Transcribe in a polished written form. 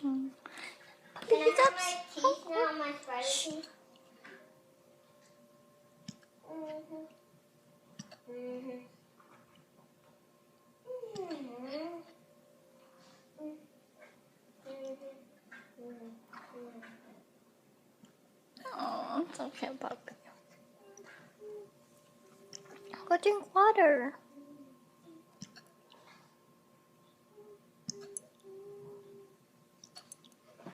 Mm. Can I have my teeth now, my spider teeth? Oh, it's okay, puppy. Go drink water.